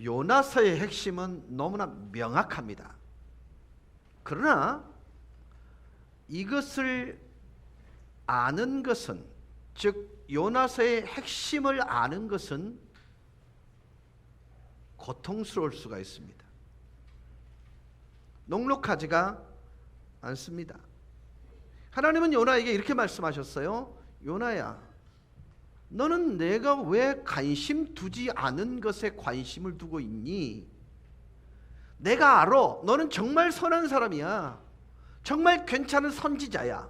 요나서의 핵심은 너무나 명확합니다. 그러나 이것을 아는 것은, 즉 요나서의 핵심을 아는 것은 고통스러울 수가 있습니다. 녹록하지가 않습니다. 하나님은 요나에게 이렇게 말씀하셨어요. 요나야, 너는 내가 왜 관심 두지 않은 것에 관심을 두고 있니? 내가 알아. 너는 정말 선한 사람이야. 정말 괜찮은 선지자야.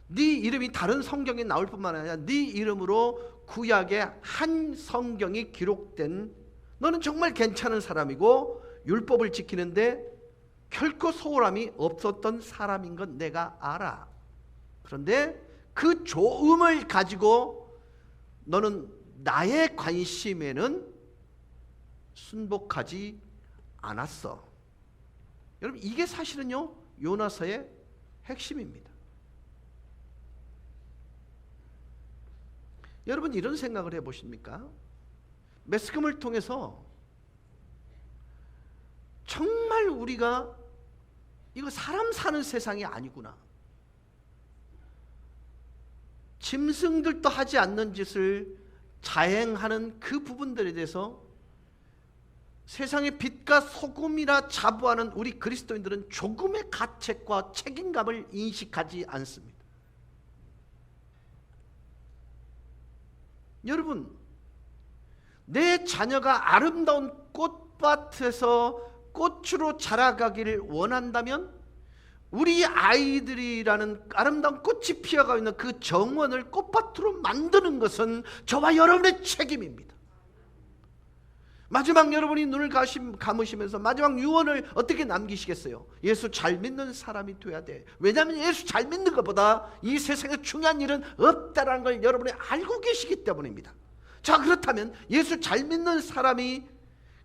네 이름이 다른 성경에 나올 뿐만 아니라 네 이름으로 구약의 한 성경이 기록된, 너는 정말 괜찮은 사람이고 율법을 지키는데 결코 소홀함이 없었던 사람인 건 내가 알아. 그런데 그 좋음을 가지고 너는 나의 관심에는 순복하지 않았어. 여러분, 이게 사실은요 요나서의 핵심입니다. 여러분, 이런 생각을 해보십니까? 매스컴을 통해서 정말 우리가 이거 사람 사는 세상이 아니구나, 짐승들도 하지 않는 짓을 자행하는 그 부분들에 대해서 세상의 빛과 소금이라 자부하는 우리 그리스도인들은 조금의 가책과 책임감을 인식하지 않습니다. 여러분, 내 자녀가 아름다운 꽃밭에서 꽃으로 자라가기를 원한다면 우리 아이들이라는 아름다운 꽃이 피어가고 있는 그 정원을 꽃밭으로 만드는 것은 저와 여러분의 책임입니다. 마지막 여러분이 눈을 감으시면서 마지막 유언을 어떻게 남기시겠어요? 예수 잘 믿는 사람이 돼야 돼. 왜냐하면 예수 잘 믿는 것보다 이 세상에 중요한 일은 없다라는 걸 여러분이 알고 계시기 때문입니다. 자, 그렇다면 예수 잘 믿는 사람이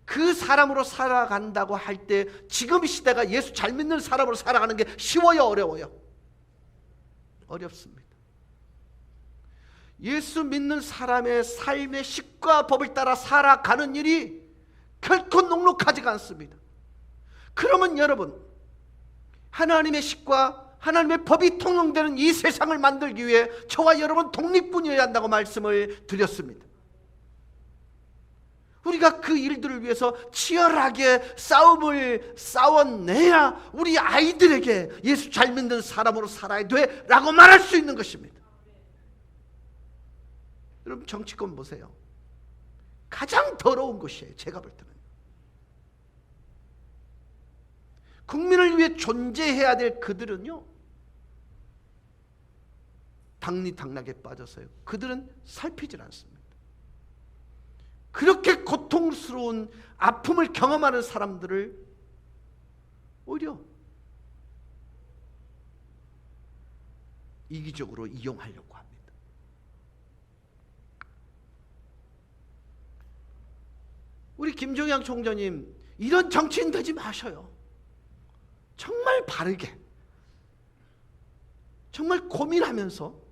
그 사람으로 살아간다고 할 때 지금 시대가 예수 잘 믿는 사람으로 살아가는 게 쉬워요, 어려워요? 어렵습니다. 예수 믿는 사람의 삶의 식과 법을 따라 살아가는 일이 결코 녹록하지가 않습니다. 그러면 여러분, 하나님의 식과 하나님의 법이 통용되는 이 세상을 만들기 위해 저와 여러분 독립분이어야 한다고 말씀을 드렸습니다. 우리가 그 일들을 위해서 치열하게 싸움을 싸워내야 우리 아이들에게 예수 잘 믿는 사람으로 살아야 돼 라고 말할 수 있는 것입니다. 여러분, 정치권 보세요. 가장 더러운 것이에요, 제가 볼 때는. 국민을 위해 존재해야 될 그들은요, 당리당락에 빠져서요, 그들은 살피질 않습니다. 그렇게 고통스러운 아픔을 경험하는 사람들을 오히려 이기적으로 이용하려고 합니다. 우리 김종양 총재님, 이런 정치인 되지 마셔요. 정말 바르게, 정말 고민하면서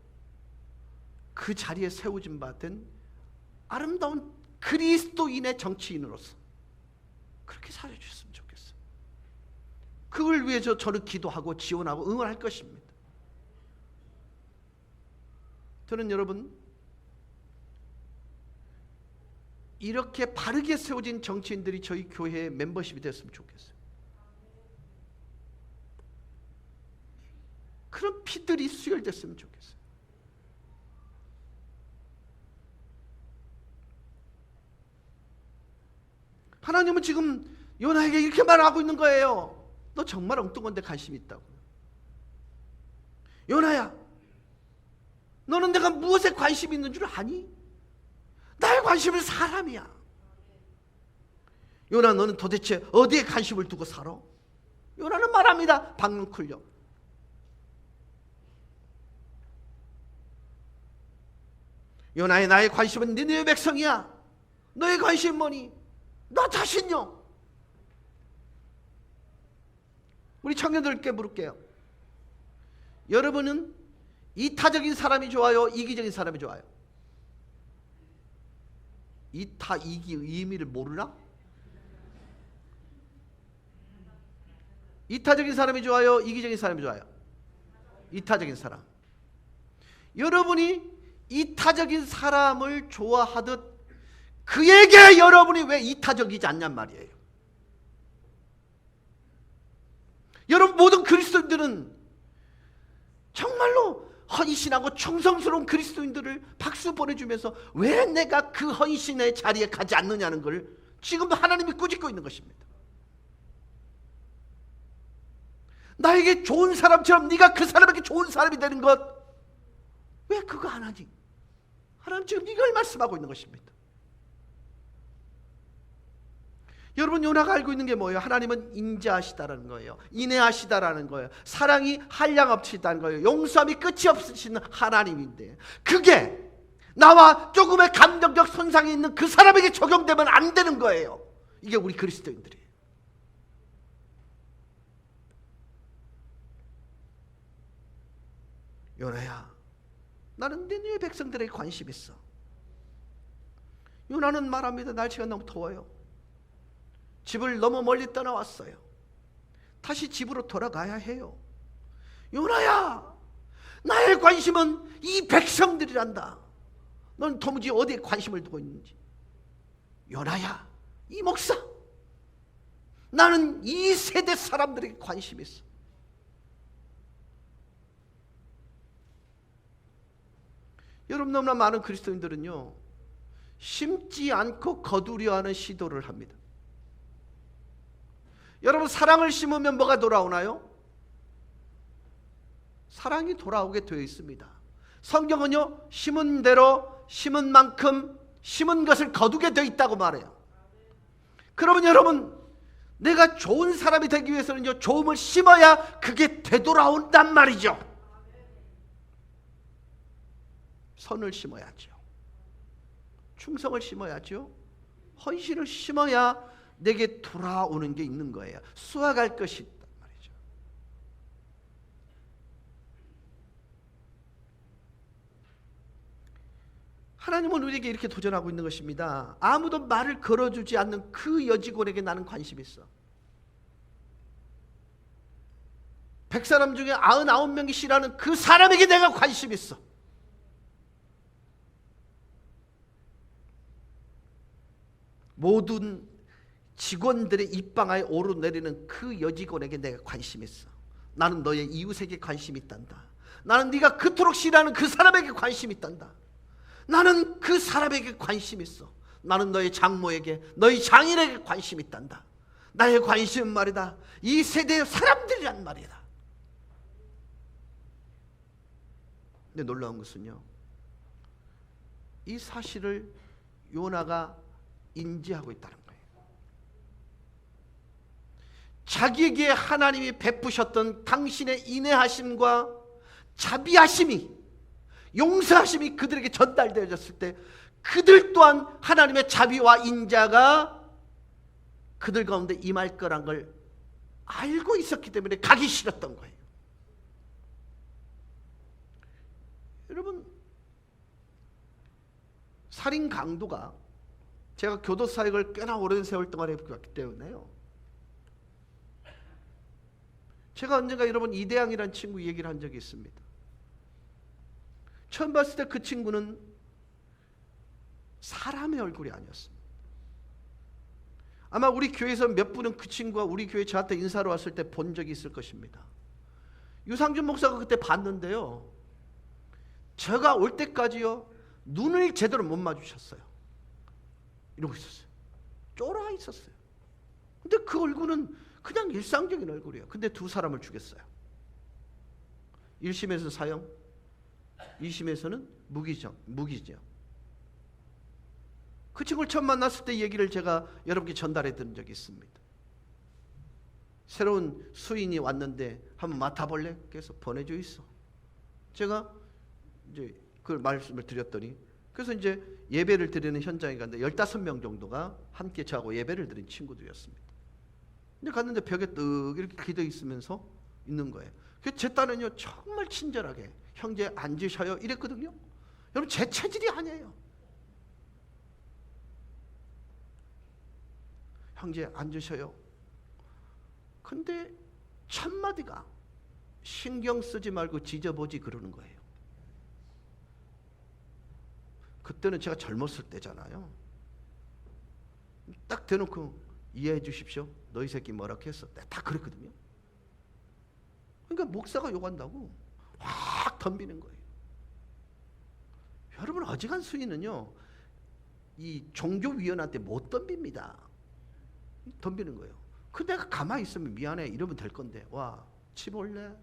그 자리에 세워진 바 된 아름다운 그리스도인의 정치인으로서 그렇게 살아주셨으면 좋겠어요. 그걸 위해서 저는 기도하고 지원하고 응원할 것입니다. 저는 여러분, 이렇게 바르게 세워진 정치인들이 저희 교회의 멤버십이 됐으면 좋겠어요. 그런 피들이 수혈됐으면 좋겠어요. 하나님은 지금 요나에게 이렇게 말하고 있는 거예요. 너 정말 엉뚱한 데 관심이 있다고. 요나야, 너는 내가 무엇에 관심이 있는 줄 아니? 나의 관심은 사람이야. 요나, 너는 도대체 어디에 관심을 두고 살아? 요나는 말합니다. 방문 쿨려. 요나의 나의 관심은 니네의 백성이야. 너의 관심은 뭐니? 너 자신요. 우리 청년들께 물을게요. 여러분은 이타적인 사람이 좋아요, 이기적인 사람이 좋아요? 이타, 이기 의미를 모르나? 이타적인 사람이 좋아요? 이기적인 사람이 좋아요? 이타적인 사람. 여러분이 이타적인 사람을 좋아하듯 그에게 여러분이 왜 이타적이지 않냔 말이에요. 여러분, 모든 그리스도인들은 정말로 헌신하고 충성스러운 그리스도인들을 박수 보내주면서 왜 내가 그 헌신의 자리에 가지 않느냐는 걸 지금도 하나님이 꾸짖고 있는 것입니다. 나에게 좋은 사람처럼 네가 그 사람에게 좋은 사람이 되는 것, 왜 그거 안 하지? 하나님 지금 이걸 말씀하고 있는 것입니다. 여러분, 요나가 알고 있는 게 뭐예요? 하나님은 인자하시다라는 거예요. 인애하시다라는 거예요. 사랑이 한량없으시다는 거예요. 용서함이 끝이 없으신 하나님인데, 그게 나와 조금의 감정적 손상이 있는 그 사람에게 적용되면 안 되는 거예요. 이게 우리 그리스도인들이에요. 요나야, 나는 네 백성들에게 관심 있어. 요나는 말합니다. 날씨가 너무 더워요. 집을 너무 멀리 떠나왔어요. 다시 집으로 돌아가야 해요. 요나야, 나의 관심은 이 백성들이란다. 넌 도무지 어디에 관심을 두고 있는지. 요나야, 이 목사, 나는 이 세대 사람들에게 관심이 있어. 여러분, 너무나 많은 그리스도인들은요, 심지 않고 거두려 하는 시도를 합니다. 여러분, 사랑을 심으면 뭐가 돌아오나요? 사랑이 돌아오게 되어 있습니다. 성경은요, 심은 대로 심은 만큼 심은 것을 거두게 되어 있다고 말해요. 그러면 여러분, 내가 좋은 사람이 되기 위해서는요, 좋음을 심어야 그게 되돌아온단 말이죠. 선을 심어야죠. 충성을 심어야죠. 헌신을 심어야 내게 돌아오는 게 있는 거예요. 수확할 것이 있단 말이죠. 하나님은 우리에게 이렇게 도전하고 있는 것입니다. 아무도 말을 걸어주지 않는 그 여직원에게 나는 관심이 있어. 100사람 중에 99명이 싫어하는 그 사람에게 내가 관심이 있어. 모든 직원들의 입방아에 오르내리는 그 여직원에게 내가 관심이 있어. 나는 너의 이웃에게 관심이 있단다. 나는 네가 그토록 싫어하는 그 사람에게 관심이 있단다. 나는 그 사람에게 관심이 있어. 나는 너의 장모에게, 너의 장인에게 관심이 있단다. 나의 관심은 말이다, 이 세대의 사람들이란 말이다. 근데 놀라운 것은요, 이 사실을 요나가 인지하고 있다는 거예요. 자기에게 하나님이 베푸셨던 당신의 인애하심과 자비하심이, 용서하심이 그들에게 전달되어졌을 때 그들 또한 하나님의 자비와 인자가 그들 가운데 임할 거란 걸 알고 있었기 때문에 가기 싫었던 거예요. 여러분, 살인 강도가, 제가 교도 사역을 꽤나 오랜 세월 동안 해왔기 때문에요, 제가 언젠가 여러분 이대양이라는 친구 얘기를 한 적이 있습니다. 처음 봤을 때 그 친구는 사람의 얼굴이 아니었습니다. 아마 우리 교회에서 몇 분은 그 친구가 우리 교회 저한테 인사로 왔을 때 본 적이 있을 것입니다. 유상준 목사가 그때 봤는데요, 제가 올 때까지요, 눈을 제대로 못 마주쳤어요. 이러고 있었어요. 쫄아 있었어요. 근데 그 얼굴은 그냥 일상적인 얼굴이에요. 근데 두 사람을 죽였어요. 1심에서 사형, 2심에서는 무기죠. 그 친구를 처음 만났을 때 얘기를 제가 여러분께 전달해 드린 적이 있습니다. 새로운 수인이 왔는데 한번 맡아볼래? 그래서 보내줘 있어. 제가 이제 그 말씀을 드렸더니, 그래서 이제 예배를 드리는 현장에 갔는데 15명 정도가 함께 저하고 예배를 드린 친구들이었습니다. 근데 갔는데 벽에 떡 이렇게 기대 있으면서 있는 거예요. 그래서 제 딸은요, 정말 친절하게 형제 앉으셔요 이랬거든요. 여러분, 제 체질이 아니에요. 형제 앉으셔요. 근데 첫마디가 신경 쓰지 말고 지져보지 그러는 거예요. 그때는 제가 젊었을 때잖아요. 딱 대놓고 이해해 주십시오. 너희 새끼 뭐라고 했어? 다 그랬거든요. 그러니까 목사가 욕한다고 확 덤비는 거예요. 여러분, 어지간 수위는요, 이 종교위원한테 못 덤빕니다. 덤비는 거예요. 그 내가 가만히 있으면 미안해 이러면 될 건데, 와, 치볼래?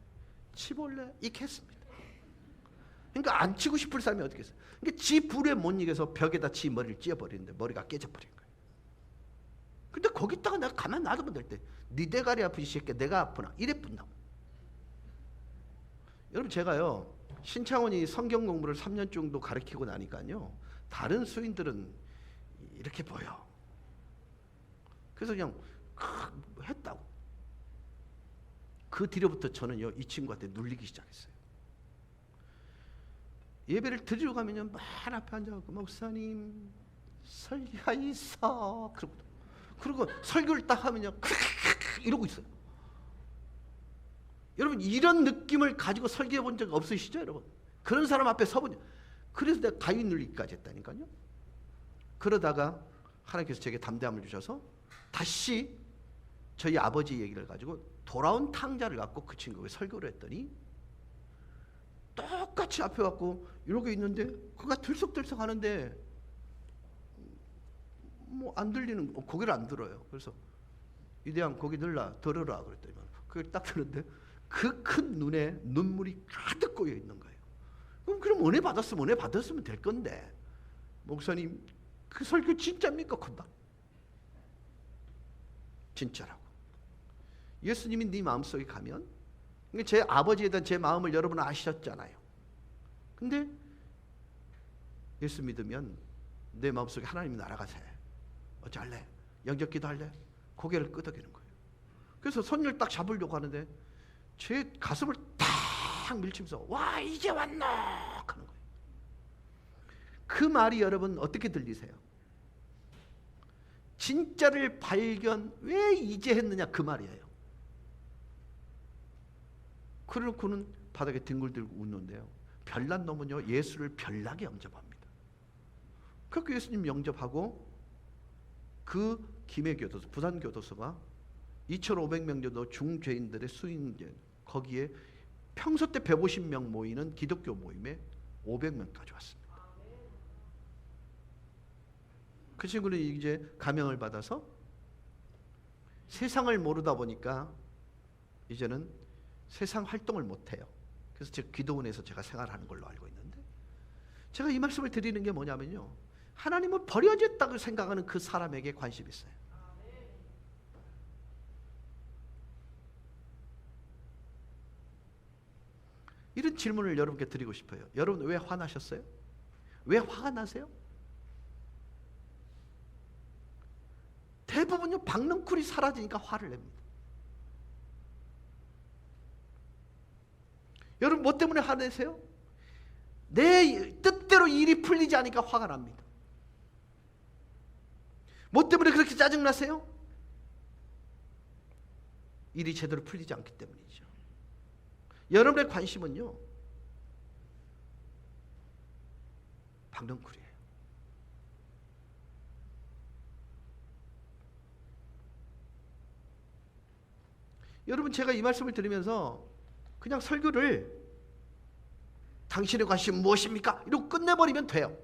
치볼래? 이렇게 했습니다. 그러니까 안 치고 싶을 사람이 어떻게 했어요? 그러니까 지 불에 못 이겨서 벽에다 지 머리를 찧어버리는데 머리가 깨져버린 거예요. 근데 거기다가 내가 가만 놔두면 될 때, 네 대가리 아프지 새끼야, 내가 아프나? 이래 뿐다고. 여러분, 제가요, 신창원이 성경 공부를 3년 정도 가르치고 나니까요, 다른 수인들은 이렇게 보여. 그래서 그냥 했다고. 그 뒤로부터 저는요, 이 친구한테 눌리기 시작했어요. 예배를 드리러 가면요, 맨 앞에 앉아갖고, 목사님 설교가 있어. 그리고 설교를 딱 하면요, 이러고 있어요. 여러분, 이런 느낌을 가지고 설교해 본 적 없으시죠, 여러분? 그런 사람 앞에 서보냐. 그래서 내가 가위 눌리기까지 했다니까요. 그러다가 하나님께서 제게 담대함을 주셔서 다시 저희 아버지 얘기를 가지고 돌아온 탕자를 갖고 그 친구에게 설교를 했더니, 똑같이 앞에 갖고 이러고 있는데 그가 들썩들썩 하는데 뭐 안 들리는, 고개를 안 들어요. 그래서 이대양 고개 들어라 그랬더니 그걸 딱 들었는데 그 큰 눈에 눈물이 가득 고여 있는 거예요. 그럼 은혜 받았으면 될 건데, 목사님 그 설교 진짜입니까? 건다. 진짜라고. 예수님이 네 마음속에 가면, 제 아버지에 대한 제 마음을 여러분은 아시셨잖아요. 근데 예수 믿으면 내 마음속에 하나님이 날아가세. 어찌할래? 영접기도 할래? 고개를 끄덕이는 거예요. 그래서 손을 딱 잡으려고 하는데 제 가슴을 탁 밀치면서 와, 이제 왔노 하는 거예요. 그 말이 여러분 어떻게 들리세요? 진짜를 발견 왜 이제 했느냐, 그 말이에요. 그러고는 바닥에 뒹굴 들고 웃는데요, 별난 놈은요, 예수를 별나게 영접합니다. 그렇게 예수님 영접하고 그 김해교도소, 부산교도소가 2,500명 정도 중죄인들의 수인제, 거기에 평소 때 150명 모이는 기독교 모임에 500명까지 왔습니다. 그 친구는 이제 감명을 받아서 세상을 모르다 보니까 이제는 세상 활동을 못해요. 그래서 제가 기도원에서 제가 생활하는 걸로 알고 있는데, 제가 이 말씀을 드리는 게 뭐냐면요, 하나님은 버려졌다고 생각하는 그 사람에게 관심이 있어요. 이런 질문을 여러분께 드리고 싶어요. 여러분 왜 화나셨어요? 왜 화가 나세요? 대부분요, 박넝쿨이 사라지니까 화를 냅니다. 여러분 뭐 때문에 화내세요? 내 뜻대로 일이 풀리지 않으니까 화가 납니다. 뭐 때문에 그렇게 짜증나세요? 일이 제대로 풀리지 않기 때문이죠. 여러분의 관심은요, 박넝쿨이에요. 여러분, 제가 이 말씀을 드리면서 그냥 설교를 당신의 관심은 무엇입니까? 이러고 끝내버리면 돼요.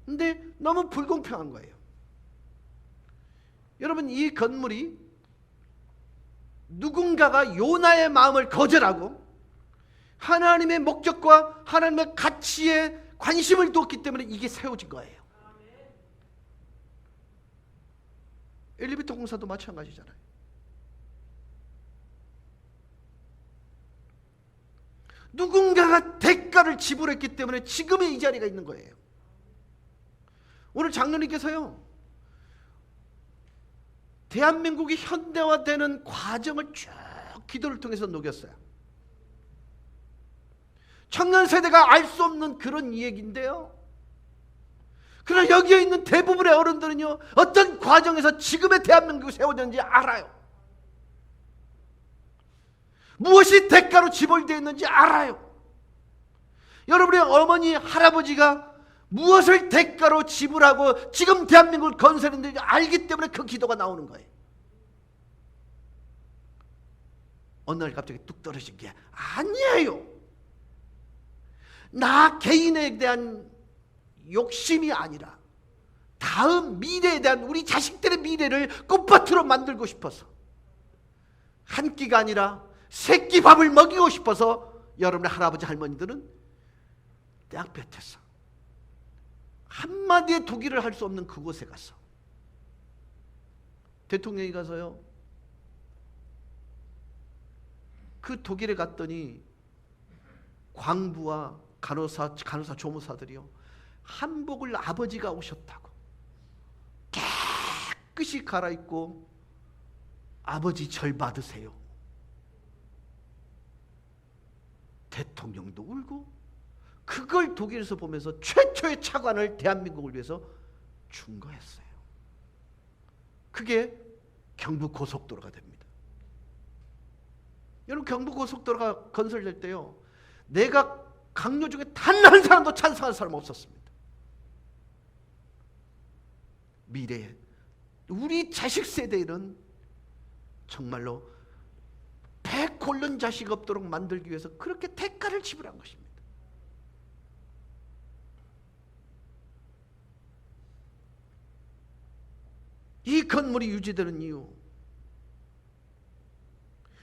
근데 너무 불공평한 거예요. 여러분, 이 건물이 누군가가 요나의 마음을 거절하고 하나님의 목적과 하나님의 가치에 관심을 두었기 때문에 이게 세워진 거예요. 엘리베이터 공사도 마찬가지잖아요. 누군가가 대가를 지불했기 때문에 지금의 이 자리가 있는 거예요. 오늘 장로님께서요, 대한민국이 현대화되는 과정을 쭉 기도를 통해서 녹였어요. 청년 세대가 알 수 없는 그런 얘기인데요, 그러나 여기에 있는 대부분의 어른들은요, 어떤 과정에서 지금의 대한민국이 세워졌는지 알아요. 무엇이 대가로 지불되어 있는지 알아요. 여러분의 어머니, 할아버지가 무엇을 대가로 지불하고 지금 대한민국을 건설했는지 알기 때문에 그 기도가 나오는 거예요. 어느 날 갑자기 뚝 떨어진 게 아니에요. 나 개인에 대한 욕심이 아니라 다음 미래에 대한 우리 자식들의 미래를 꽃밭으로 만들고 싶어서, 한 끼가 아니라 세 끼 밥을 먹이고 싶어서 여러분의 할아버지 할머니들은 땅볕에서 한마디의 독일을 할 수 없는 그곳에 가서, 대통령이 가서요, 그 독일에 갔더니 광부와 간호사 조무사들이요, 한복을 아버지가 오셨다고 깨끗이 갈아입고 아버지 절 받으세요. 대통령도 울고, 그걸 독일에서 보면서 최초의 차관을 대한민국을 위해서 준 거였어요. 그게 경부고속도로가 됩니다. 여러분, 경부고속도로가 건설될 때요, 내가 강요 중에 단 한 사람도 찬성하는 사람 없었습니다. 미래에 우리 자식 세대에는 정말로 배 곪는 자식 없도록 만들기 위해서 그렇게 대가를 지불한 것입니다. 이 건물이 유지되는 이유,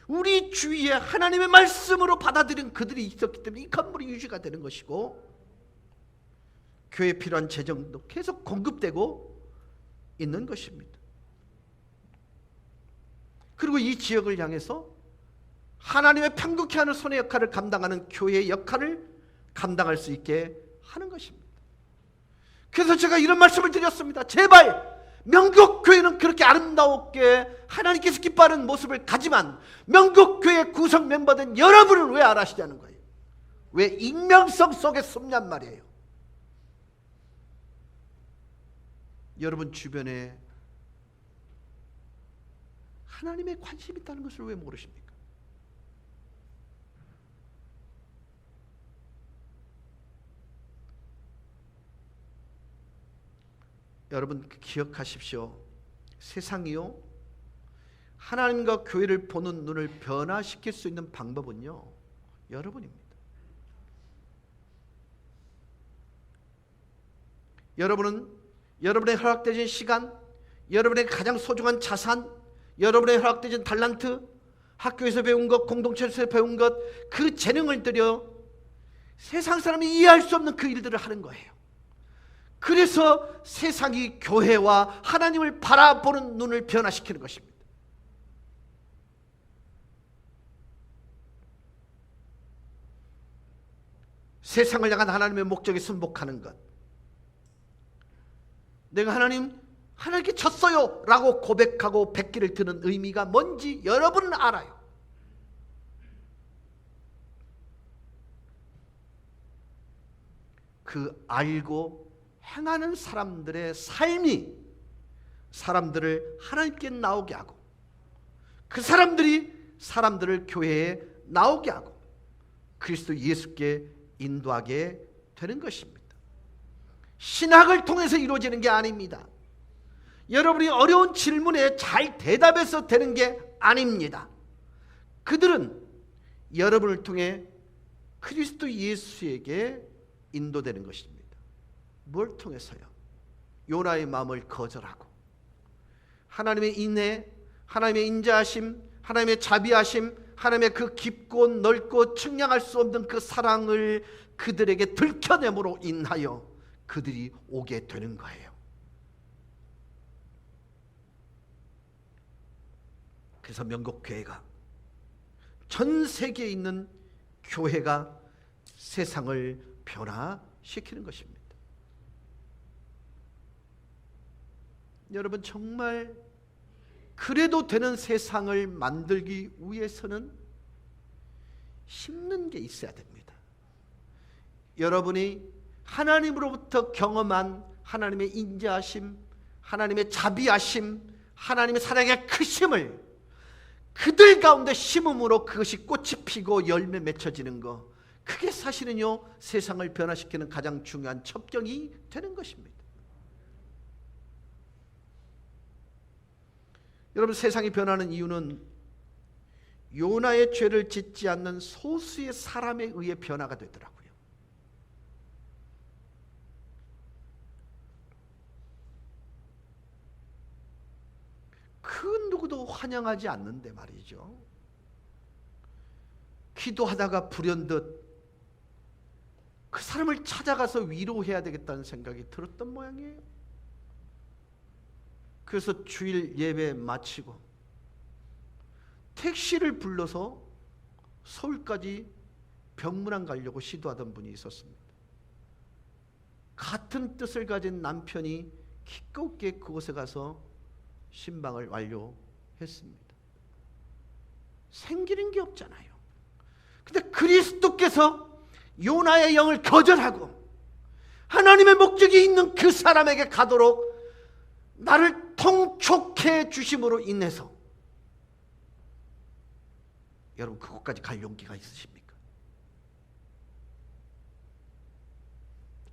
우리 주위에 하나님의 말씀으로 받아들인 그들이 있었기 때문에 이 건물이 유지가 되는 것이고, 교회에 필요한 재정도 계속 공급되고 있는 것입니다. 그리고 이 지역을 향해서 하나님의 편국케 하는 손의 역할을 감당하는 교회의 역할을 감당할 수 있게 하는 것입니다. 그래서 제가 이런 말씀을 드렸습니다. 제발 명곡교회는 그렇게 아름다웠게 하나님께서 기뻐하는 모습을 가지만 명곡교회 구성 멤버된 여러분을 왜 안 하시냐는 거예요. 왜 익명성 속에 숨냔 말이에요. 여러분 주변에 하나님의 관심이 있다는 것을 왜 모르십니까? 여러분 기억하십시오. 세상이요, 하나님과 교회를 보는 눈을 변화시킬 수 있는 방법은요, 여러분입니다. 여러분은 여러분의 허락되신 시간, 여러분의 가장 소중한 자산, 여러분의 허락되신 달란트, 학교에서 배운 것, 공동체에서 배운 것, 그 재능을 들여 세상 사람이 이해할 수 없는 그 일들을 하는 거예요. 그래서 세상이 교회와 하나님을 바라보는 눈을 변화시키는 것입니다. 세상을 향한 하나님의 목적에 순복하는 것, 내가 하나님께 졌어요 라고 고백하고 백기를 드는 의미가 뭔지 여러분은 알아요. 그 알고 행하는 사람들의 삶이 사람들을 하나님께 나오게 하고, 그 사람들이 사람들을 교회에 나오게 하고 그리스도 예수께 인도하게 되는 것입니다. 신학을 통해서 이루어지는 게 아닙니다. 여러분이 어려운 질문에 잘 대답해서 되는 게 아닙니다. 그들은 여러분을 통해 그리스도 예수에게 인도되는 것입니다. 뭘 통해서요? 요나의 마음을 거절하고 하나님의 인애, 하나님의 인자하심, 하나님의 자비하심, 하나님의 그 깊고 넓고 측량할 수 없는 그 사랑을 그들에게 들켜냄으로 인하여 그들이 오게 되는 거예요. 그래서 명곡교회가, 전 세계에 있는 교회가 세상을 변화시키는 것입니다. 여러분, 정말 그래도 되는 세상을 만들기 위해서는 심는 게 있어야 됩니다. 여러분이 하나님으로부터 경험한 하나님의 인자하심, 하나님의 자비하심, 하나님의 사랑의 크심을 그들 가운데 심음으로 그것이 꽃이 피고 열매 맺혀지는 것, 그게 사실은요 세상을 변화시키는 가장 중요한 첩경이 되는 것입니다. 여러분, 세상이 변하는 이유는 요나의 죄를 짓지 않는 소수의 사람에 의해 변화가 되더라고요. 그 누구도 환영하지 않는데 말이죠. 기도하다가 불현듯 그 사람을 찾아가서 위로해야 되겠다는 생각이 들었던 모양이에요. 그래서 주일 예배 마치고 택시를 불러서 서울까지 병문안 가려고 시도하던 분이 있었습니다. 같은 뜻을 가진 남편이 기꺼이 그곳에 가서 신방을 완료했습니다. 생기는 게 없잖아요. 근데 그리스도께서 요나의 영을 거절하고 하나님의 목적이 있는 그 사람에게 가도록 나를 통촉해 주심으로 인해서, 여러분 그곳까지 갈 용기가 있으십니까?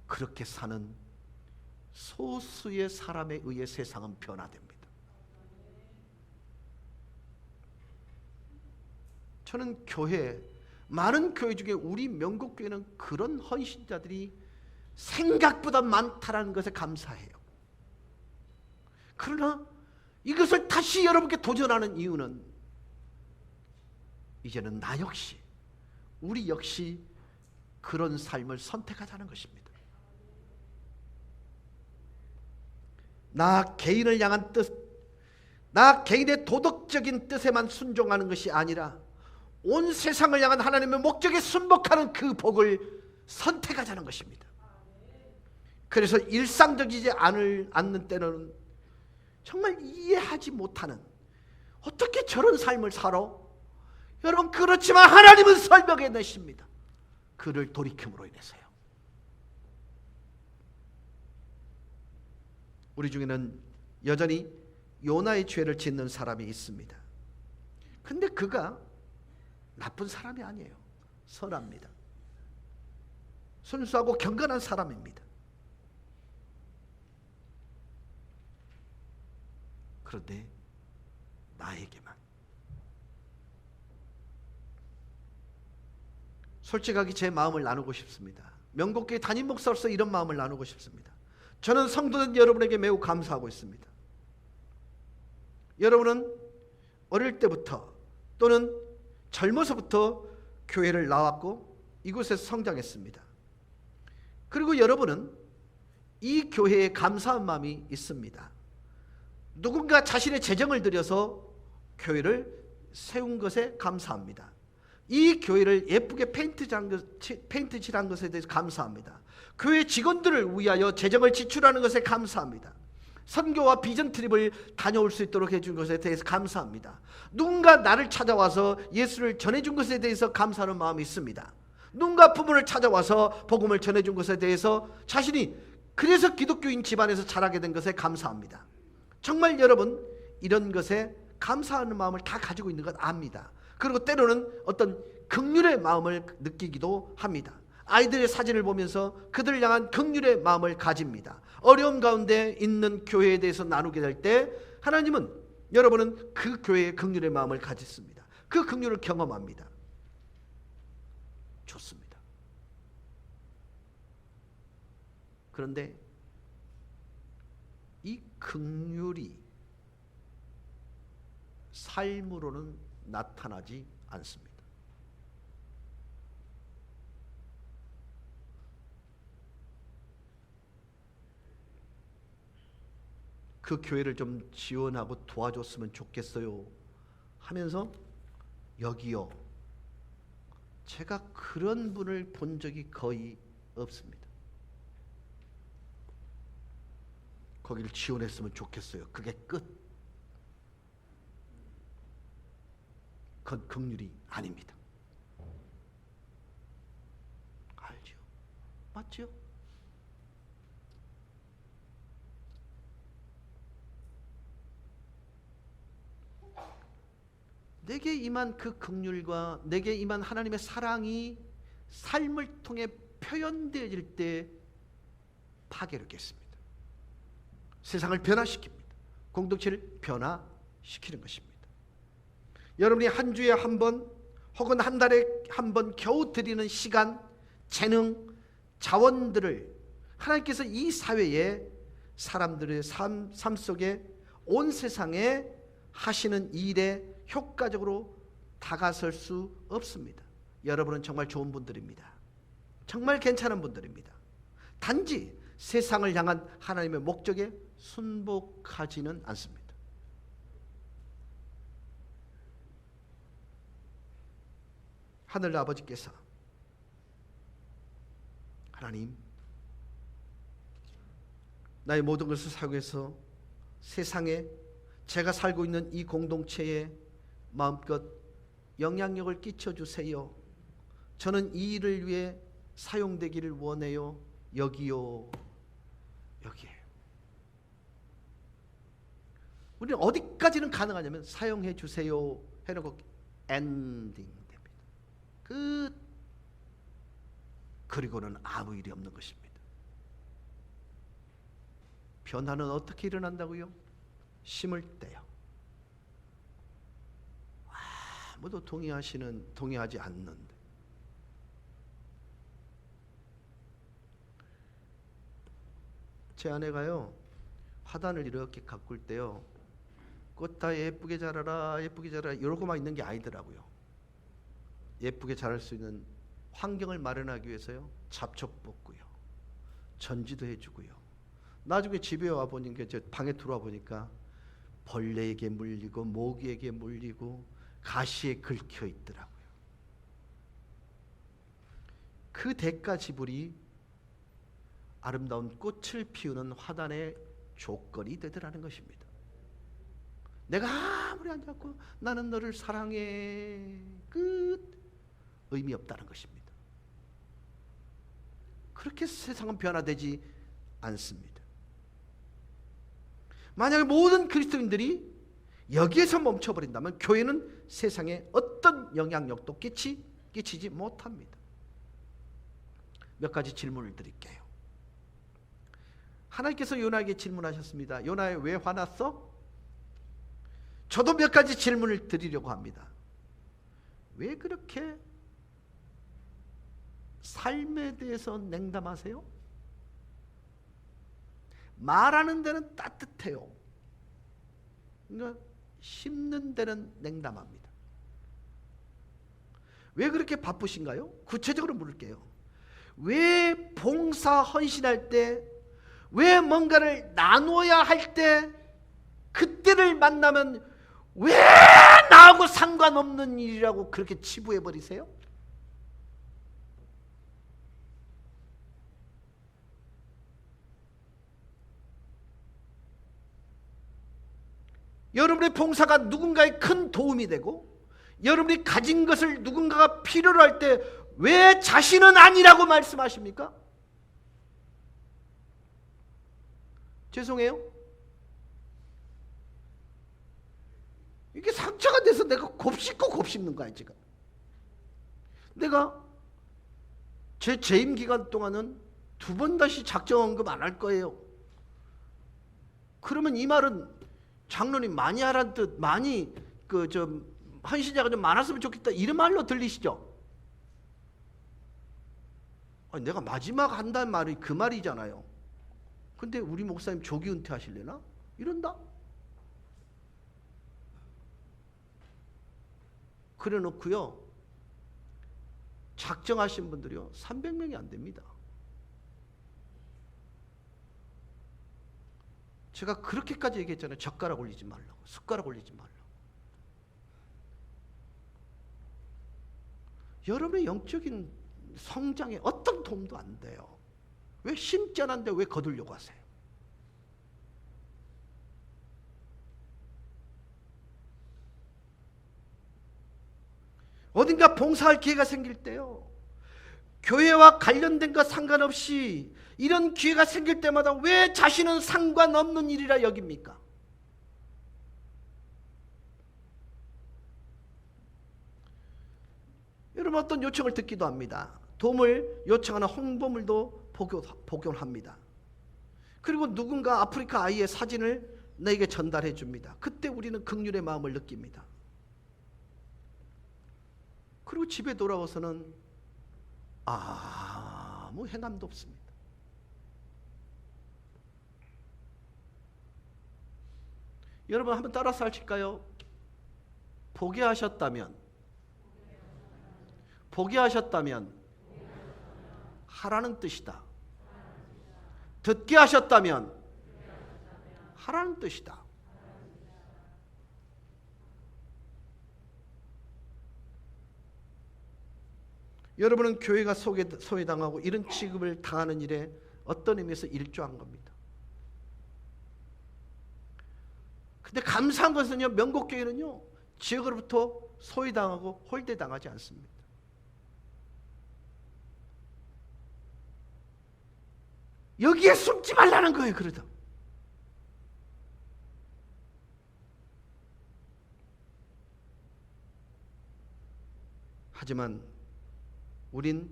그렇게 사는 소수의 사람에 의해 세상은 변화됩니다. 저는 많은 교회 중에 우리 명곡교회는 그런 헌신자들이 생각보다 많다는 것에 감사해요. 그러나 이것을 다시 여러분께 도전하는 이유는 이제는 나 역시, 우리 역시 그런 삶을 선택하자는 것입니다. 나 개인을 향한 뜻, 나 개인의 도덕적인 뜻에만 순종하는 것이 아니라 온 세상을 향한 하나님의 목적에 순복하는 그 복을 선택하자는 것입니다. 그래서 일상적이지 않는 때는 정말 이해하지 못하는, 어떻게 저런 삶을 살아? 여러분, 그렇지만 하나님은 설명해 내십니다. 그를 돌이킴으로 인해서요. 우리 중에는 여전히 요나의 죄를 짓는 사람이 있습니다. 근데 그가 나쁜 사람이 아니에요. 선합니다. 순수하고 경건한 사람입니다. 그런데 나에게만, 솔직하게 제 마음을 나누고 싶습니다. 명곡교회 담임 목사로서 이런 마음을 나누고 싶습니다. 저는 성도된 여러분에게 매우 감사하고 있습니다. 여러분은 어릴 때부터 또는 젊어서부터 교회를 나왔고 이곳에서 성장했습니다. 그리고 여러분은 이 교회에 감사한 마음이 있습니다. 누군가 자신의 재정을 들여서 교회를 세운 것에 감사합니다. 이 교회를 예쁘게 페인트 칠한 것에 대해서 감사합니다. 교회 직원들을 위하여 재정을 지출하는 것에 감사합니다. 선교와 비전 트립을 다녀올 수 있도록 해준 것에 대해서 감사합니다. 누군가 나를 찾아와서 예수를 전해준 것에 대해서 감사하는 마음이 있습니다. 누군가 부모를 찾아와서 복음을 전해준 것에 대해서 자신이 그래서 기독교인 집안에서 자라게 된 것에 감사합니다. 정말 여러분, 이런 것에 감사하는 마음을 다 가지고 있는 것 압니다. 그리고 때로는 어떤 긍휼의 마음을 느끼기도 합니다. 아이들의 사진을 보면서 그들을 향한 긍휼의 마음을 가집니다. 어려움 가운데 있는 교회에 대해서 나누게 될 때 하나님은, 여러분은 그 교회의 긍휼의 마음을 가졌습니다. 그 긍휼을 경험합니다. 좋습니다. 그런데 이 긍휼이 삶으로는 나타나지 않습니다. 그 교회를 좀 지원하고 도와줬으면 좋겠어요 하면서, 여기요, 제가 그런 분을 본 적이 거의 없습니다. 거기를 지원했으면 좋겠어요. 그게 끝. 그건 긍휼이 아닙니다. 알죠? 맞죠? 내게 임한 그 긍휼과 내게 임한 하나님의 사랑이 삶을 통해 표현되어질 때 파괴를 겠습니다. 세상을 변화시킵니다. 공동체를 변화시키는 것입니다. 여러분이 한 주에 한 번 혹은 한 달에 한 번 겨우 드리는 시간, 재능, 자원들을 하나님께서 이 사회에 사람들의 삶 속에 온 세상에 하시는 일에 효과적으로 다가설 수 없습니다. 여러분은 정말 좋은 분들입니다. 정말 괜찮은 분들입니다. 단지 세상을 향한 하나님의 목적에 순복하지는 않습니다. 하늘 아버지께서 하나님, 나의 모든 것을 사용해서 세상에 제가 살고 있는 이 공동체에 마음껏 영향력을 끼쳐주세요. 저는 이 일을 위해 사용되기를 원해요. 여기요, 여기에요. 우리는 어디까지는 가능하냐면 사용해 주세요 해놓고 엔딩 됩니다. 끝. 그리고는 아무 일이 없는 것입니다. 변화는 어떻게 일어난다고요? 심을 때요. 아무도 동의하지 않는데. 제 아내가요, 화단을 이렇게 가꿀 때요, 꽃 다 예쁘게 자라라, 예쁘게 자라라 이러고만 있는 게 아니더라고요. 예쁘게 자랄 수 있는 환경을 마련하기 위해서요, 잡초 뽑고요, 전지도 해주고요. 나중에 집에 와 보니까, 저 방에 들어와 보니까 벌레에게 물리고 모기에게 물리고 가시에 긁혀 있더라고요. 그 대가 지불이 아름다운 꽃을 피우는 화단의 조건이 되더라는 것입니다. 내가 아무리 앉았고 나는 너를 사랑해, 끝. 의미 없다는 것입니다. 그렇게 세상은 변화되지 않습니다. 만약에 모든 그리스도인들이 여기에서 멈춰버린다면 교회는 세상에 어떤 영향력도 끼치지 못합니다. 몇 가지 질문을 드릴게요. 하나님께서 요나에게 질문하셨습니다. 요나야, 왜 화났어? 저도 몇 가지 질문을 드리려고 합니다. 왜 그렇게 삶에 대해서 냉담하세요? 말하는 데는 따뜻해요. 그러니까 심는 데는 냉담합니다. 왜 그렇게 바쁘신가요? 구체적으로 물을게요. 왜 봉사 헌신할 때, 왜 뭔가를 나눠야 할 때, 그때를 만나면 왜 나하고 상관없는 일이라고 그렇게 치부해 버리세요? 여러분의 봉사가 누군가에 큰 도움이 되고 여러분이 가진 것을 누군가가 필요로 할 때 왜 자신은 아니라고 말씀하십니까? 죄송해요. 이게 상처가 돼서 내가 곱씹고 곱씹는 거야 지금. 내가 제 재임 기간 동안은 2번 다시 작정 언급 안 할 거예요. 그러면 이 말은 장로님 많이 하라는 뜻, 많이 헌신자가 좀 많았으면 좋겠다 이런 말로 들리시죠? 아니, 내가 마지막 한다는 말이 그 말이잖아요. 근데 우리 목사님 조기 은퇴하실래나? 이런다? 그래 놓고요, 작정하신 분들이요 300명이 안 됩니다. 제가 그렇게까지 얘기했잖아요. 젓가락 올리지 말라고, 숟가락 올리지 말라고. 여러분의 영적인 성장에 어떤 도움도 안 돼요. 왜 심지 않은데 왜 거두려고 하세요? 어딘가 봉사할 기회가 생길 때요, 교회와 관련된 것 상관없이 이런 기회가 생길 때마다 왜 자신은 상관없는 일이라 여깁니까? 여러분 어떤 요청을 듣기도 합니다. 도움을 요청하는 홍보물도 복용합니다. 그리고 누군가 아프리카 아이의 사진을 내게 전달해 줍니다. 그때 우리는 긍휼의 마음을 느낍니다. 그리고 집에 돌아와서는 아무 해남도 없습니다. 여러분 한번 따라서 하실까요? 포기하셨다면 하라는 뜻이다. 듣게 하셨다면 하라는 뜻이다. 여러분은 교회가 소외당하고 이런 취급을 당하는 일에 어떤 의미에서 일조한 겁니다. 근데 감사한 것은요, 명곡교회는요 지역으로부터 소외당하고 홀대당하지 않습니다. 여기에 숨지 말라는 거예요. 그러다 하지만 우린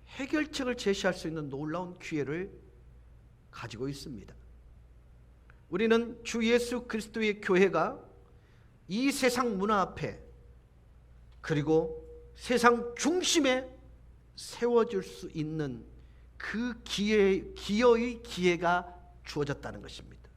해결책을 제시할 수 있는 놀라운 기회를 가지고 있습니다. 우리는 주 예수 그리스도의 교회가 이 세상 문화 앞에 그리고 세상 중심에 세워질 수 있는 그 기여의 기회가 주어졌다는 것입니다.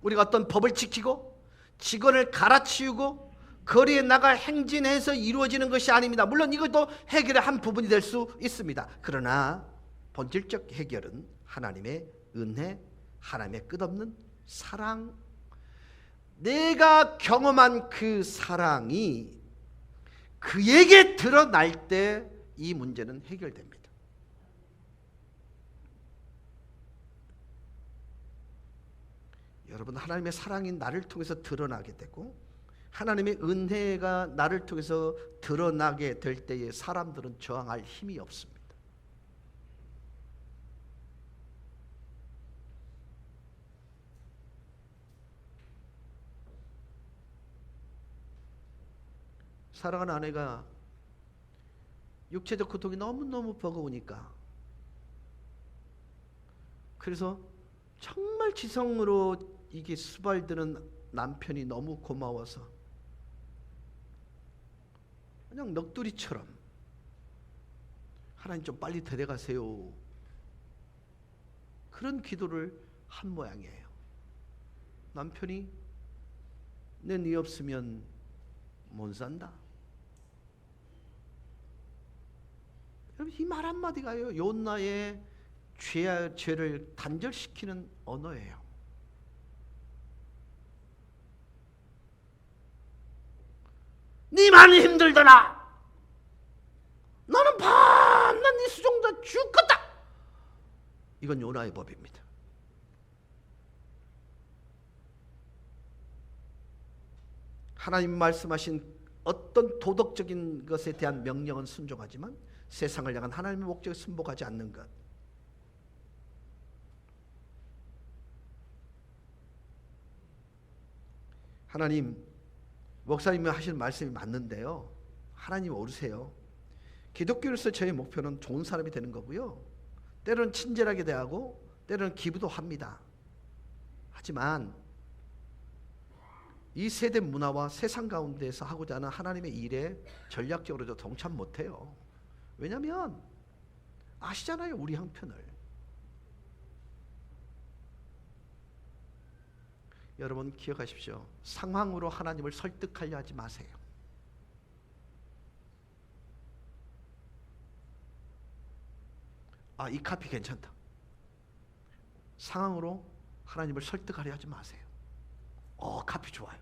우리가 어떤 법을 지키고 직원을 갈아치우고 거리에 나가 행진해서 이루어지는 것이 아닙니다. 물론 이것도 해결의 한 부분이 될 수 있습니다. 그러나 본질적 해결은 하나님의 은혜, 하나님의 끝없는 사랑, 내가 경험한 그 사랑이 그에게 드러날 때 이 문제는 해결됩니다. 여러분, 하나님의 사랑이 나를 통해서 드러나게 되고 하나님의 은혜가 나를 통해서 드러나게 될 때에 사람들은 저항할 힘이 없습니다. 사랑하는 아내가 육체적 고통이 너무너무 버거우니까, 그래서 정말 지성으로 이게 수발드는 남편이 너무 고마워서 그냥 넋두리처럼 하나님 좀 빨리 데려가세요, 그런 기도를 한 모양이에요. 남편이 네 없으면 못 산다. 여러분, 이 말 한마디가요 요나의 죄를 단절시키는 언어예요. 니만 힘들더라. 너는 밤낮 네 수종자 죽겠다. 이건 요나의 법입니다. 하나님 말씀하신 어떤 도덕적인 것에 대한 명령은 순종하지만 세상을 향한 하나님의 목적에 순복하지 않는 것. 하나님, 목사님이 하시는 말씀이 맞는데요, 하나님 오르세요. 기독교로서 저의 목표는 좋은 사람이 되는 거고요, 때로는 친절하게 대하고 때로는 기부도 합니다. 하지만 이 세대 문화와 세상 가운데서 하고자 하는 하나님의 일에 전략적으로 동참 못해요. 왜냐하면 아시잖아요, 우리 형편을. 여러분 기억하십시오. 상황으로 하나님을 설득하려 하지 마세요. 이 카피 괜찮다. 상황으로 하나님을 설득하려 하지 마세요. 카피 좋아요.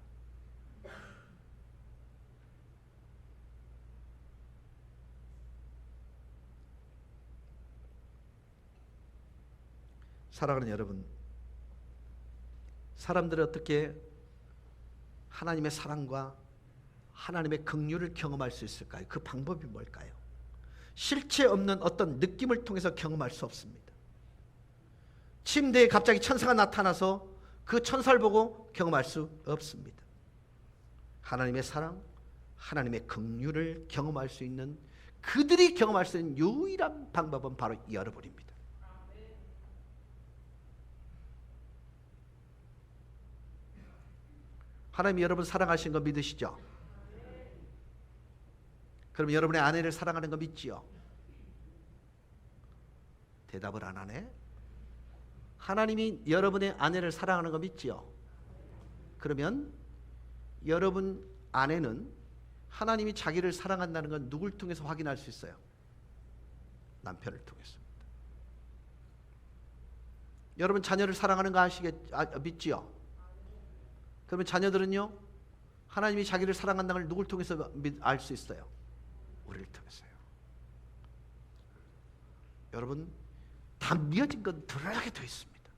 사랑하는 여러분, 사람들이 어떻게 하나님의 사랑과 하나님의 긍휼을 경험할 수 있을까요? 그 방법이 뭘까요? 실체 없는 어떤 느낌을 통해서 경험할 수 없습니다. 침대에 갑자기 천사가 나타나서 그 천사를 보고 경험할 수 없습니다. 하나님의 사랑, 하나님의 긍휼을 경험할 수 있는, 그들이 경험할 수 있는 유일한 방법은 바로 여러분입니다. 하나님이 여러분 사랑하시는 거 믿으시죠? 그럼 여러분의 아내를 사랑하는 거 믿지요? 대답을 안 하네. 하나님이 여러분의 아내를 사랑하는 거 믿지요? 그러면 여러분 아내는 하나님이 자기를 사랑한다는 건 누굴 통해서 확인할 수 있어요? 남편을 통해서. 여러분 자녀를 사랑하는 거 믿지요? 그러면 자녀들은요, 하나님이 자기를 사랑한다는 걸 누굴 통해서 알 수 있어요? 우리를 통해서요. 여러분, 담겨진 건 드러나게 되어 있습니다.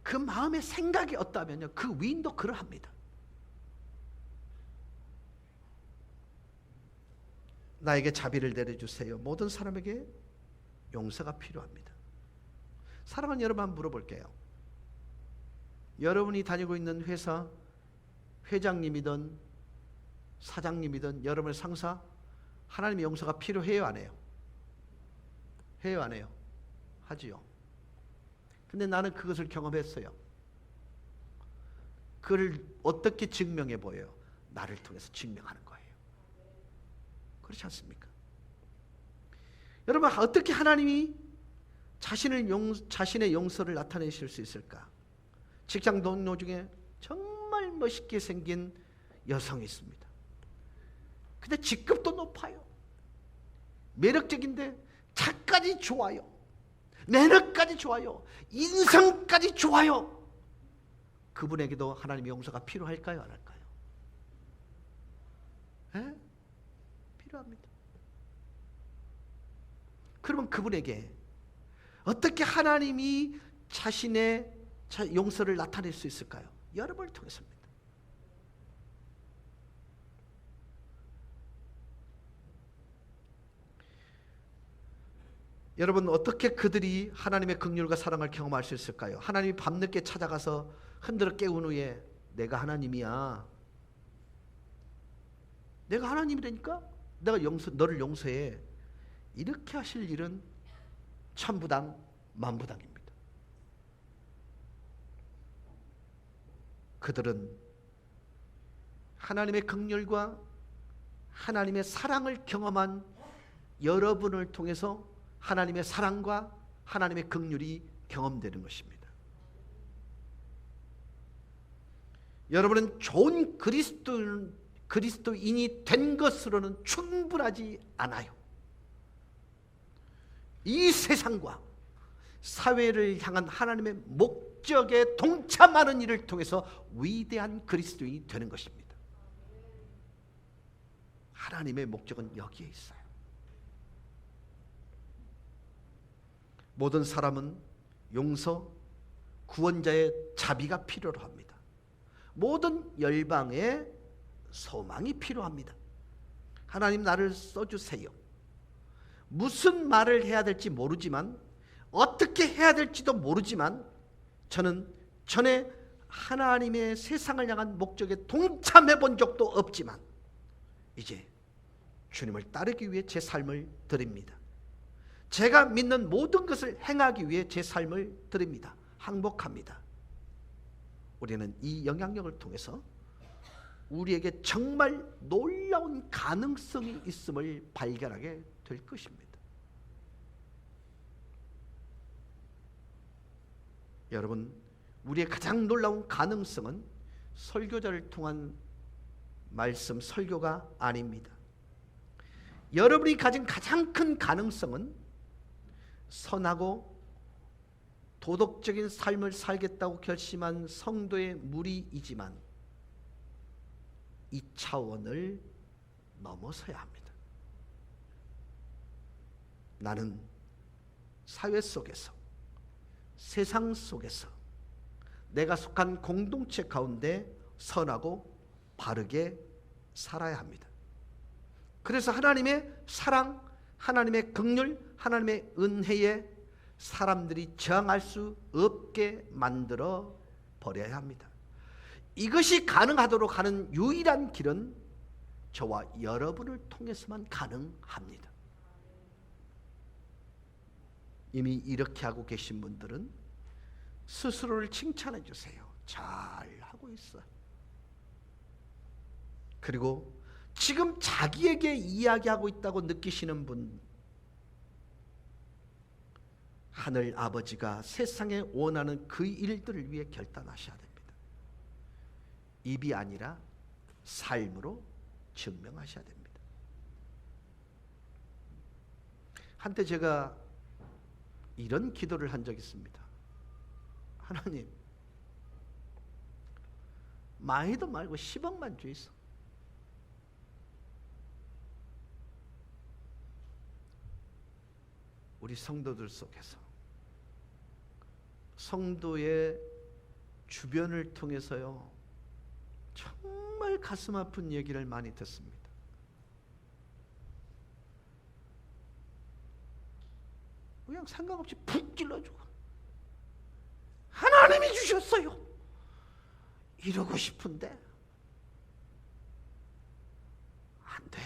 그 마음의 생각이 어떠하면요, 그 위인도 그러합니다. 나에게 자비를 내려주세요. 모든 사람에게 용서가 필요합니다. 사랑하는 여러분, 한번 물어볼게요. 여러분이 다니고 있는 회사 회장님이든 사장님이든 여러분의 상사, 하나님의 용서가 필요해요, 안 해요? 해요, 안 해요? 하지요. 근데 나는 그것을 경험했어요. 그걸 어떻게 증명해 보여요? 나를 통해서 증명하는 거예요. 그렇지 않습니까? 여러분, 어떻게 하나님이 자신의 용서를 나타내실 수 있을까? 직장 동료 중에 정말 멋있게 생긴 여성이 있습니다. 근데 직급도 높아요. 매력적인데 차까지 좋아요. 매너까지 좋아요. 인성까지 좋아요. 그분에게도 하나님의 용서가 필요할까요, 안 할까요? 에? 필요합니다. 그러면 그분에게 어떻게 하나님이 자신의 용서를 나타낼 수 있을까요? 여러분을 통해서입니다. 여러분, 어떻게 그들이 하나님의 긍휼과 사랑을 경험할 수 있을까요? 하나님이 밤늦게 찾아가서 흔들어 깨운 후에 내가 하나님이야, 내가 하나님이라니까 내가 너를 용서해, 이렇게 하실 일은 천부당 만부당입니다. 그들은 하나님의 긍휼과 하나님의 사랑을 경험한 여러분을 통해서 하나님의 사랑과 하나님의 긍휼이 경험되는 것입니다. 여러분은 좋은 그리스도인이 된 것으로는 충분하지 않아요. 이 세상과 사회를 향한 하나님의 목적에 동참하는 일을 통해서 위대한 그리스도인이 되는 것입니다. 하나님의 목적은 여기에 있어요. 모든 사람은 용서, 구원자의 자비가 필요로 합니다. 모든 열방의 소망이 필요합니다. 하나님, 나를 써주세요. 무슨 말을 해야 될지 모르지만, 어떻게 해야 될지도 모르지만, 저는 전에 하나님의 세상을 향한 목적에 동참해 본 적도 없지만 이제 주님을 따르기 위해 제 삶을 드립니다. 제가 믿는 모든 것을 행하기 위해 제 삶을 드립니다. 항복합니다. 우리는 이 영향력을 통해서 우리에게 정말 놀라운 가능성이 있음을 발견하게 될 것입니다. 여러분, 우리의 가장 놀라운 가능성은 설교자를 통한 말씀, 설교가 아닙니다. 여러분이 가진 가장 큰 가능성은 선하고 도덕적인 삶을 살겠다고 결심한 성도의 무리이지만 이 차원을 넘어서야 합니다. 나는 사회 속에서, 세상 속에서, 내가 속한 공동체 가운데 선하고 바르게 살아야 합니다. 그래서 하나님의 사랑, 하나님의 긍휼, 하나님의 은혜에 사람들이 저항할 수 없게 만들어 버려야 합니다. 이것이 가능하도록 하는 유일한 길은 저와 여러분을 통해서만 가능합니다. 이미 이렇게 하고 계신 분들은 스스로를 칭찬해 주세요. 잘하고 있어. 그리고 지금 자기에게 이야기하고 있다고 느끼시는 분, 하늘 아버지가 세상에 원하는 그 일들을 위해 결단하셔야 됩니다. 입이 아니라 삶으로 증명하셔야 됩니다. 한때 제가 이런 기도를 한 적이 있습니다. 하나님, 많이도 말고 10억만 주이소. 우리 성도들 속에서 성도의 주변을 통해서요, 정말 가슴 아픈 얘기를 많이 듣습니다. 그냥 생각 없이 푹 찔러주고 하나님이 주셨어요 이러고 싶은데 안 돼.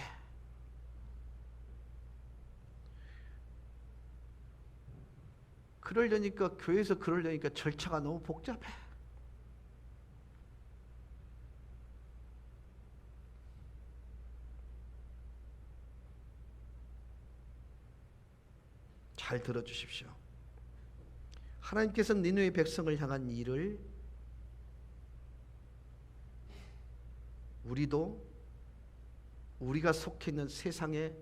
그러려니까, 교회에서 그러려니까 절차가 너무 복잡해. 잘 들어주십시오. 하나님께서 니느웨 백성을 향한 일을 우리가 속해 있는 세상에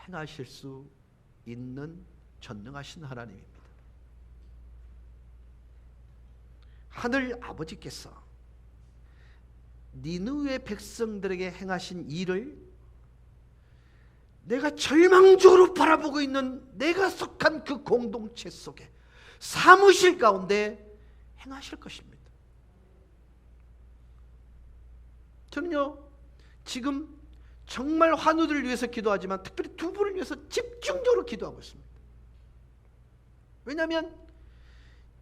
행하실 수 있는 전능하신 하나님입니다. 하늘 아버지께서 니느웨 백성들에게 행하신 일을 내가 절망적으로 바라보고 있는 내가 속한 그 공동체 속에, 사무실 가운데 행하실 것입니다. 저는요, 지금 정말 환우들을 위해서 기도하지만 특별히 두 분을 위해서 집중적으로 기도하고 있습니다. 왜냐하면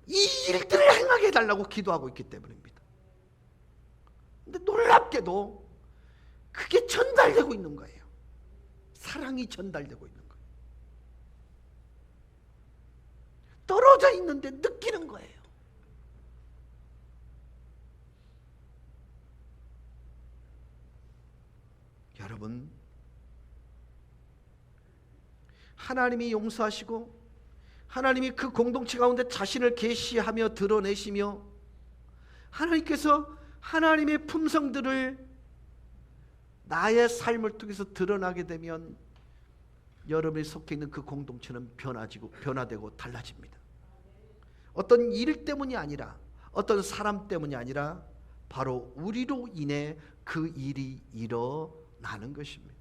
이 일들을 행하게 해달라고 기도하고 있기 때문입니다. 근데 놀랍게도 그게 전달되고 있는 거예요. 사랑이 전달되고 있는 거예요. 떨어져 있는데 느끼는 거예요. 여러분, 하나님이 용서하시고 하나님이 그 공동체 가운데 자신을 계시하며 드러내시며 하나님께서 하나님의 품성들을 나의 삶을 통해서 드러나게 되면 여러분이 속해 있는 그 공동체는 변화되고 달라집니다. 어떤 일 때문이 아니라, 어떤 사람 때문이 아니라 바로 우리로 인해 그 일이 일어나는 것입니다.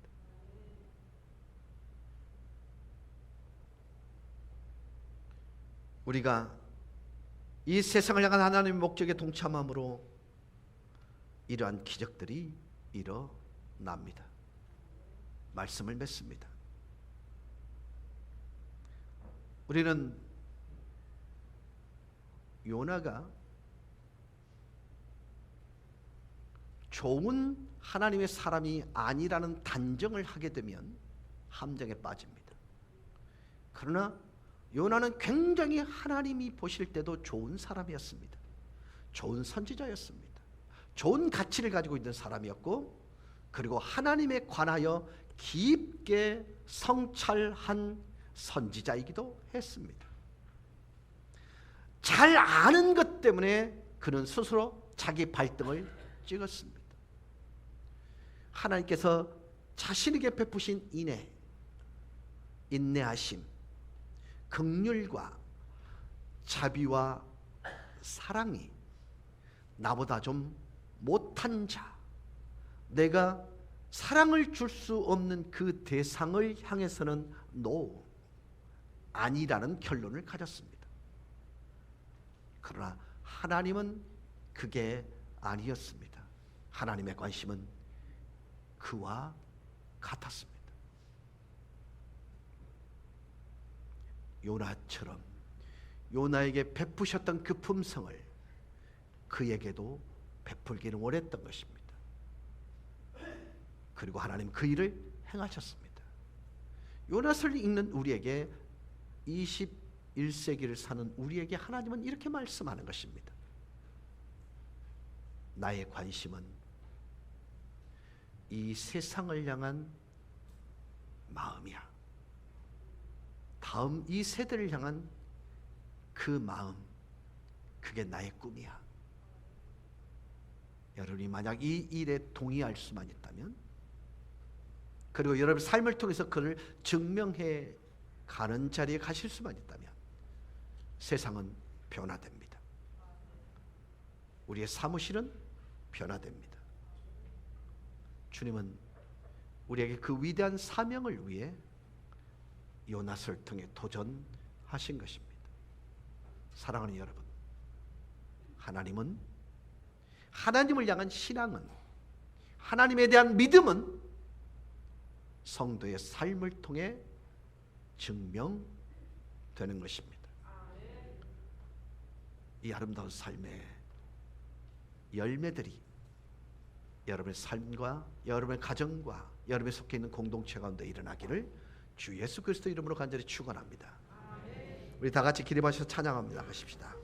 우리가 이 세상을 향한 하나님의 목적에 동참함으로 이러한 기적들이 일어납니다. 말씀을 맺습니다. 우리는 요나가 좋은 하나님의 사람이 아니라는 단정을 하게 되면 함정에 빠집니다. 그러나 요나는 굉장히 하나님이 보실 때도 좋은 사람이었습니다. 좋은 선지자였습니다. 좋은 가치를 가지고 있는 사람이었고, 그리고 하나님에 관하여 깊게 성찰한 선지자이기도 했습니다. 잘 아는 것 때문에 그는 스스로 자기 발등을 찍었습니다. 하나님께서 자신에게 베푸신 인애, 인내하심, 긍휼과 자비와 사랑이 나보다 좀 못한 자, 내가 사랑을 줄 수 없는 그 대상을 향해서는 NO, 아니라는 결론을 가졌습니다. 그러나 하나님은 그게 아니었습니다. 하나님의 관심은 그와 같았습니다. 요나처럼 요나에게 베푸셨던 그 품성을 그에게도 베풀기를 원했던 것입니다. 그리고 하나님 그 일을 행하셨습니다. 요나서를 읽는 우리에게 21세기를 사는 우리에게 하나님은 이렇게 말씀하는 것입니다. 나의 관심은 이 세상을 향한 마음이야. 다음 이 세대를 향한 그 마음, 그게 나의 꿈이야. 여러분이 만약 이 일에 동의할 수만 있다면, 그리고 여러분 삶을 통해서 그를 증명해 가는 자리에 가실 수만 있다면 세상은 변화됩니다. 우리의 사무실은 변화됩니다. 주님은 우리에게 그 위대한 사명을 위해 요나서를 통해 도전하신 것입니다. 사랑하는 여러분, 하나님을 향한 신앙은, 하나님에 대한 믿음은 성도의 삶을 통해 증명되는 것입니다. 이 아름다운 삶의 열매들이 여러분의 삶과 여러분의 가정과 여러분이 속해 있는 공동체 가운데 일어나기를 주 예수 그리스도 이름으로 간절히 축원합니다. 우리 다 같이 기립하셔서 찬양합니다. 가십시다.